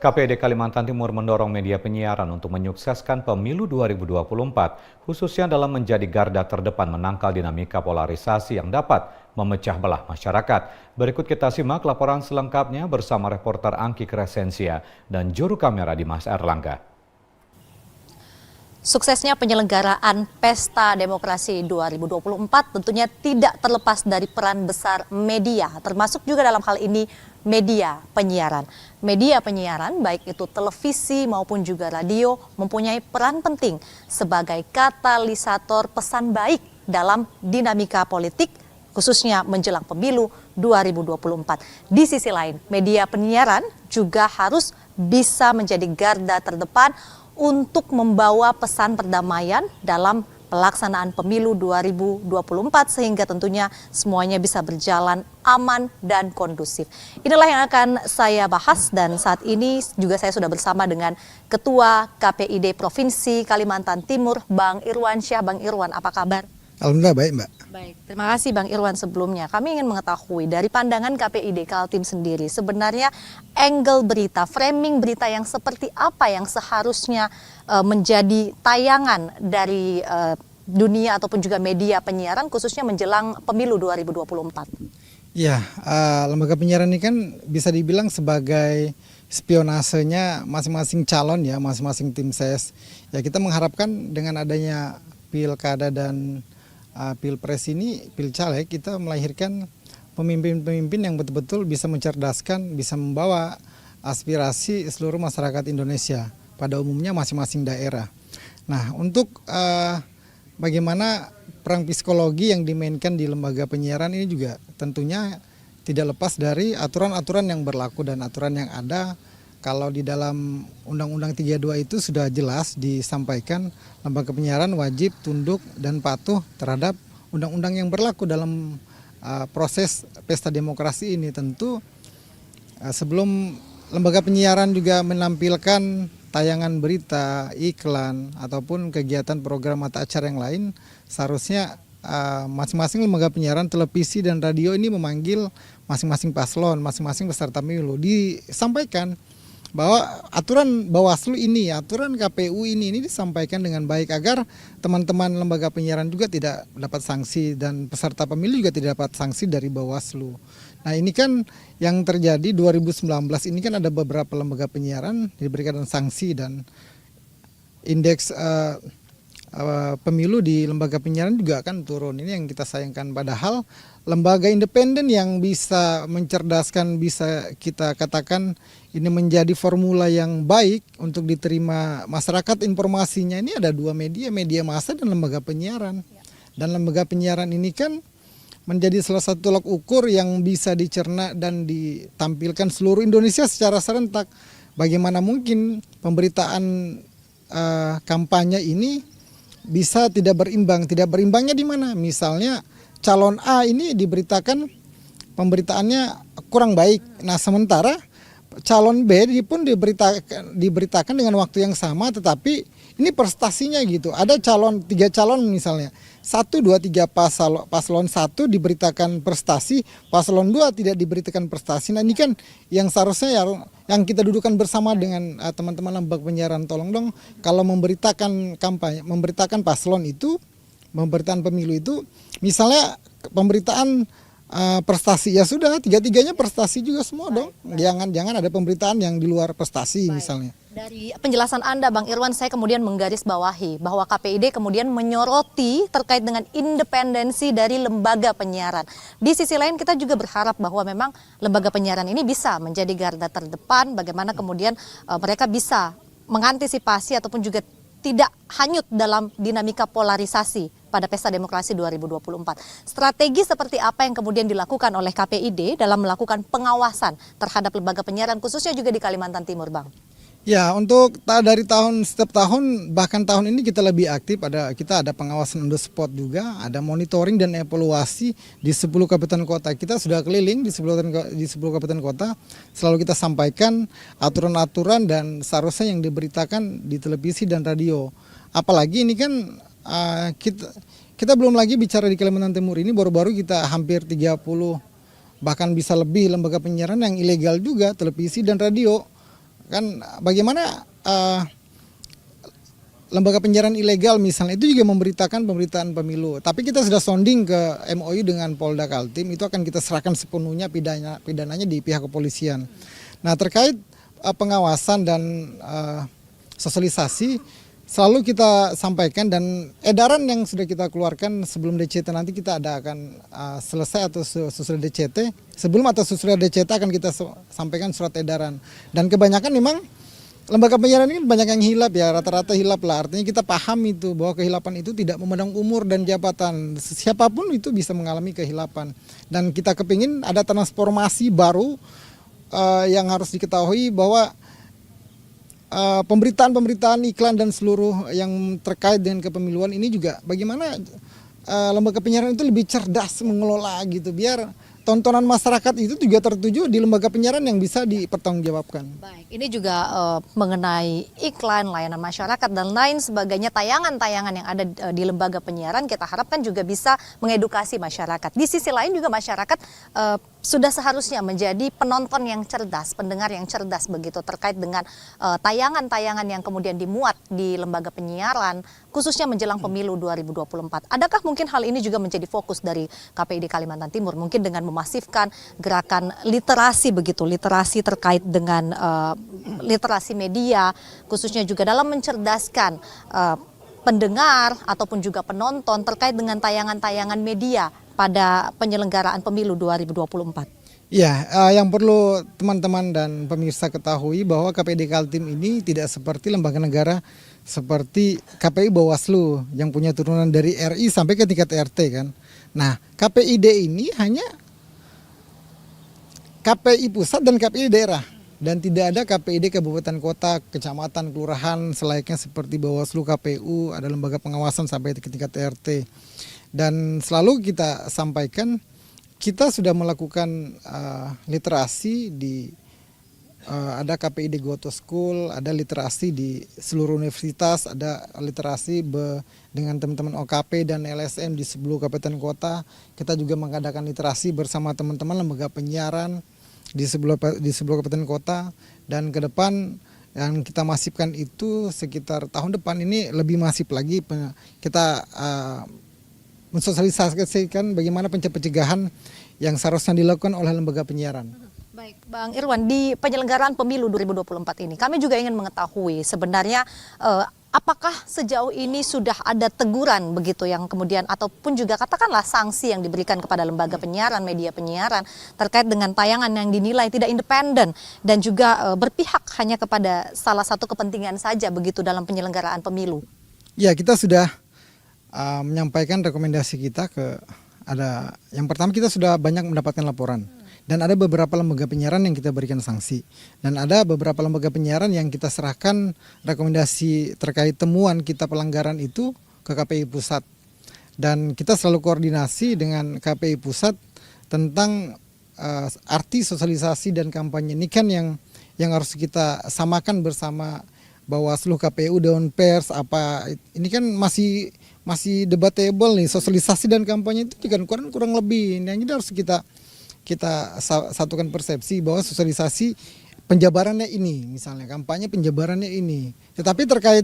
KPID Kalimantan Timur mendorong media penyiaran untuk menyukseskan pemilu 2024, khususnya dalam menjadi garda terdepan menangkal dinamika polarisasi yang dapat memecah belah masyarakat. Berikut kita simak laporan selengkapnya bersama reporter Angki Crescentia dan juru kamera Dimas Erlangga. Suksesnya penyelenggaraan Pesta Demokrasi 2024 tentunya tidak terlepas dari peran besar media, termasuk juga dalam hal ini media penyiaran. Media penyiaran, baik itu televisi maupun juga radio, mempunyai peran penting sebagai katalisator pesan baik dalam dinamika politik, khususnya menjelang pemilu 2024. Di sisi lain, media penyiaran juga harus bisa menjadi garda terdepan untuk membawa pesan perdamaian dalam pelaksanaan pemilu 2024 sehingga tentunya semuanya bisa berjalan aman dan kondusif. Inilah yang akan saya bahas dan saat ini juga saya sudah bersama dengan Ketua KPID Provinsi Kalimantan Timur, Bang Irwan Syah. Bang Irwan, apa kabar? Alhamdulillah baik, Mbak. Baik, terima kasih Bang Irwan. Sebelumnya kami ingin mengetahui dari pandangan KPID Kaltim sendiri, sebenarnya angle berita, framing berita yang seperti apa yang seharusnya menjadi tayangan dari dunia ataupun juga media penyiaran khususnya menjelang pemilu 2024. Ya, lembaga penyiaran ini kan bisa dibilang sebagai spionasenya masing-masing calon ya, masing-masing tim ses. Ya, kita mengharapkan dengan adanya pilkada dan pilpres ini, pilcaleg, kita melahirkan pemimpin-pemimpin yang betul-betul bisa mencerdaskan, bisa membawa aspirasi seluruh masyarakat Indonesia pada umumnya masing-masing daerah. Nah, untuk bagaimana perang psikologi yang dimainkan di lembaga penyiaran ini juga tentunya tidak lepas dari aturan-aturan yang berlaku dan aturan yang ada. Kalau di dalam Undang-Undang 32 itu sudah jelas disampaikan lembaga penyiaran wajib tunduk dan patuh terhadap undang-undang yang berlaku dalam proses pesta demokrasi ini. Tentu sebelum lembaga penyiaran juga menampilkan tayangan berita, iklan, ataupun kegiatan program atau acara yang lain, seharusnya masing-masing lembaga penyiaran, televisi dan radio ini memanggil masing-masing paslon, masing-masing peserta pemilu, disampaikan bahwa aturan Bawaslu ini, aturan KPU ini disampaikan dengan baik agar teman-teman lembaga penyiaran juga tidak dapat sanksi dan peserta pemilu juga tidak dapat sanksi dari Bawaslu. Nah, ini kan yang terjadi 2019 ini kan ada beberapa lembaga penyiaran diberikan sanksi dan indeks pemilu di lembaga penyiaran juga akan turun. Ini yang kita sayangkan, padahal lembaga independen yang bisa mencerdaskan, bisa kita katakan ini menjadi formula yang baik untuk diterima masyarakat informasinya, ini ada dua media, media massa dan lembaga penyiaran. Dan lembaga penyiaran ini kan menjadi salah satu tolak ukur yang bisa dicerna dan ditampilkan seluruh Indonesia secara serentak. Bagaimana mungkin pemberitaan kampanye ini bisa tidak berimbang? Tidak berimbangnya di mana? Misalnya calon A ini diberitakan pemberitaannya kurang baik. Nah, sementara calon B pun diberitakan dengan waktu yang sama, tetapi ini prestasinya gitu. Ada tiga calon misalnya. 1, 2, 3 paslon 1 diberitakan prestasi, paslon 2 tidak diberitakan prestasi. Nah, ini kan yang seharusnya yang kita dudukan bersama dengan teman-teman lembaga penyiaran, tolong dong kalau memberitakan kampanye, memberitakan paslon itu, pemberitaan pemilu itu, misalnya pemberitaan prestasi, ya sudah tiga-tiganya prestasi juga semua dong. Jangan ada pemberitaan yang di luar prestasi misalnya. Dari penjelasan Anda, Bang Irwan, saya kemudian menggarisbawahi bahwa KPID kemudian menyoroti terkait dengan independensi dari lembaga penyiaran. Di sisi lain kita juga berharap bahwa memang lembaga penyiaran ini bisa menjadi garda terdepan, bagaimana kemudian mereka bisa mengantisipasi ataupun juga tidak hanyut dalam dinamika polarisasi pada Pesta Demokrasi 2024. Strategi seperti apa yang kemudian dilakukan oleh KPID dalam melakukan pengawasan terhadap lembaga penyiaran khususnya juga di Kalimantan Timur, Bang? Ya, untuk dari setiap tahun, bahkan tahun ini kita lebih aktif, kita ada pengawasan on the spot juga, ada monitoring dan evaluasi di 10 kabupaten kota. Kita sudah keliling di 10 kabupaten kota, selalu kita sampaikan aturan-aturan dan seharusnya yang diberitakan di televisi dan radio. Apalagi ini kan kita belum lagi bicara di Kalimantan Timur ini, baru-baru kita hampir 30 bahkan bisa lebih lembaga penyiaran yang ilegal juga, televisi dan radio. kan bagaimana lembaga penyiaran ilegal misalnya itu juga memberitakan pemberitaan pemilu. Tapi kita sudah sounding ke MOU dengan Polda Kaltim, itu akan kita serahkan sepenuhnya pidananya di pihak kepolisian. Nah, terkait pengawasan dan sosialisasi selalu kita sampaikan, dan edaran yang sudah kita keluarkan sebelum DCT nanti kita akan selesai atau sesudah DCT, sebelum atau sesudah DCT akan kita sampaikan surat edaran. Dan kebanyakan memang lembaga penyiaran ini banyak yang hilap ya, rata-rata hilap lah. Artinya kita paham itu bahwa kehilapan itu tidak memandang umur dan jabatan. Siapapun itu bisa mengalami kehilapan. Dan kita kepingin ada transformasi baru yang harus diketahui bahwa pemberitaan iklan dan seluruh yang terkait dengan kepemiluan ini juga bagaimana lembaga penyiaran itu lebih cerdas mengelola gitu, biar tontonan masyarakat itu juga tertuju di lembaga penyiaran yang bisa dipertanggungjawabkan. Baik, ini juga mengenai iklan, layanan masyarakat dan lain sebagainya, tayangan-tayangan yang ada di lembaga penyiaran kita harapkan juga bisa mengedukasi masyarakat. Di sisi lain juga masyarakat sudah seharusnya menjadi penonton yang cerdas, pendengar yang cerdas begitu terkait dengan tayangan-tayangan yang kemudian dimuat di lembaga penyiaran, khususnya menjelang pemilu 2024. Adakah mungkin hal ini juga menjadi fokus dari KPID Kalimantan Timur, mungkin dengan memasifkan gerakan literasi begitu, literasi terkait dengan literasi media, khususnya juga dalam mencerdaskan pendengar ataupun juga penonton terkait dengan tayangan-tayangan media pada penyelenggaraan pemilu 2024. Ya, yang perlu teman-teman dan pemirsa ketahui bahwa KPID Kaltim ini tidak seperti lembaga negara seperti KPI Bawaslu yang punya turunan dari RI sampai ke tingkat RT kan. Nah, KPID ini hanya KPI pusat dan KPI daerah, dan tidak ada KPID kabupaten kota, kecamatan, kelurahan selayaknya seperti Bawaslu, KPU, ada lembaga pengawasan sampai ke tingkat RT. Dan selalu kita sampaikan kita sudah melakukan literasi di ada KPID Go to School, ada literasi di seluruh universitas, ada literasi dengan teman-teman OKP dan LSM di 10 kabupaten kota. Kita juga mengadakan literasi bersama teman-teman lembaga penyiaran di 10 kabupaten kota, dan ke depan yang kita masifkan itu sekitar tahun depan ini lebih masif lagi. Kita mensosialisasikan bagaimana pencegahan yang seharusnya dilakukan oleh lembaga penyiaran. Baik, Bang Irwan, di penyelenggaraan pemilu 2024 ini kami juga ingin mengetahui sebenarnya apakah sejauh ini sudah ada teguran begitu yang kemudian ataupun juga katakanlah sanksi yang diberikan kepada lembaga penyiaran, media penyiaran terkait dengan tayangan yang dinilai tidak independen dan juga berpihak hanya kepada salah satu kepentingan saja begitu dalam penyelenggaraan pemilu. Ya, kita sudah menyampaikan rekomendasi kita yang pertama kita sudah banyak mendapatkan laporan, dan ada beberapa lembaga penyiaran yang kita berikan sanksi, dan ada beberapa lembaga penyiaran yang kita serahkan rekomendasi terkait temuan kita pelanggaran itu ke KPI pusat, dan kita selalu koordinasi dengan KPI pusat tentang arti sosialisasi dan kampanye ini kan yang harus kita samakan bersama Bawaslu, KPU, Dewan Pers, ini kan masih debatable nih, sosialisasi dan kampanye itu kan kurang lebih. Nah, ini harus kita satukan persepsi bahwa sosialisasi penjabarannya ini, misalnya kampanye penjabarannya ini. Tetapi terkait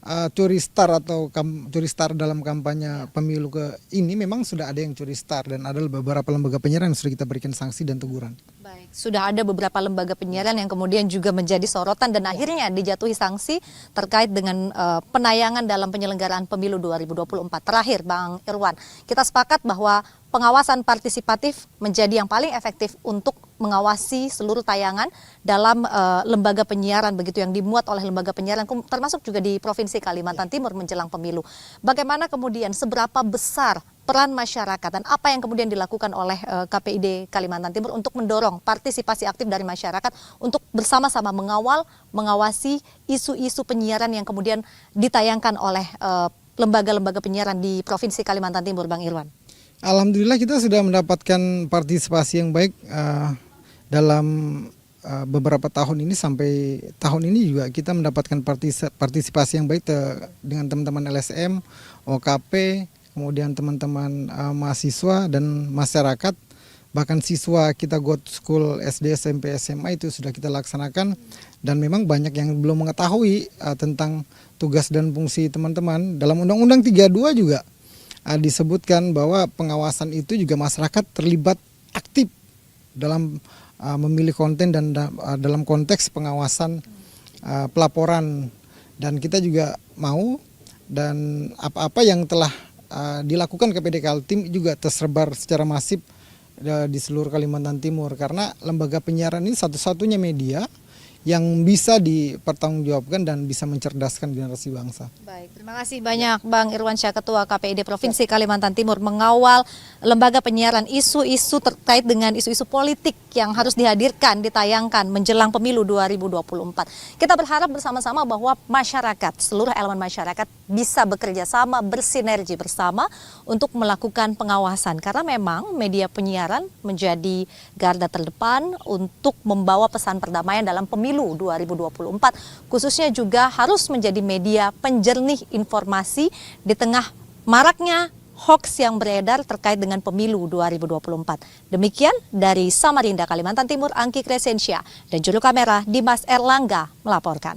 curi star atau curi star dalam kampanye pemilu ini memang sudah ada yang curi star, dan ada beberapa lembaga penyiaran yang sudah kita berikan sanksi dan teguran. Baik, sudah ada beberapa lembaga penyiaran yang kemudian juga menjadi sorotan dan akhirnya dijatuhi sanksi terkait dengan penayangan dalam penyelenggaraan pemilu 2024. Terakhir, Bang Irwan, kita sepakat bahwa pengawasan partisipatif menjadi yang paling efektif untuk mengawasi seluruh tayangan dalam lembaga penyiaran begitu yang dimuat oleh lembaga penyiaran, termasuk juga di Provinsi Kalimantan Timur menjelang pemilu. Bagaimana kemudian seberapa besar peran masyarakat dan apa yang kemudian dilakukan oleh KPID Kalimantan Timur untuk mendorong partisipasi aktif dari masyarakat untuk bersama-sama mengawasi isu-isu penyiaran yang kemudian ditayangkan oleh lembaga-lembaga penyiaran di Provinsi Kalimantan Timur, Bang Irwan? Alhamdulillah kita sudah mendapatkan partisipasi yang baik dalam beberapa tahun ini, sampai tahun ini juga kita mendapatkan partisipasi yang baik dengan teman-teman LSM, OKP, kemudian teman-teman mahasiswa dan masyarakat, bahkan siswa kita Go to School SD, SMP, SMA itu sudah kita laksanakan, Dan memang banyak yang belum mengetahui tentang tugas dan fungsi teman-teman. Dalam Undang-Undang 32 juga disebutkan bahwa pengawasan itu juga masyarakat terlibat aktif dalam memilih konten dan dalam konteks pengawasan pelaporan. Dan kita juga mau dan apa-apa yang telah dilakukan KPD Kaltim juga tersebar secara masif di seluruh Kalimantan Timur, karena lembaga penyiaran ini satu-satunya media yang bisa dipertanggungjawabkan dan bisa mencerdaskan generasi bangsa. Baik, terima kasih banyak Bang Irwansyah, Ketua KPID Provinsi Kalimantan Timur, mengawal lembaga penyiaran, isu-isu terkait dengan isu-isu politik yang harus dihadirkan, ditayangkan menjelang pemilu 2024. Kita berharap bersama-sama bahwa masyarakat, seluruh elemen masyarakat bisa bekerja sama, bersinergi bersama untuk melakukan pengawasan. Karena memang media penyiaran menjadi garda terdepan untuk membawa pesan perdamaian dalam pemilu 2024, khususnya juga harus menjadi media penjernih informasi di tengah maraknya hoax yang beredar terkait dengan pemilu 2024. Demikian dari Samarinda, Kalimantan Timur, Angki Crescentia dan juru kamera Dimas Erlangga melaporkan.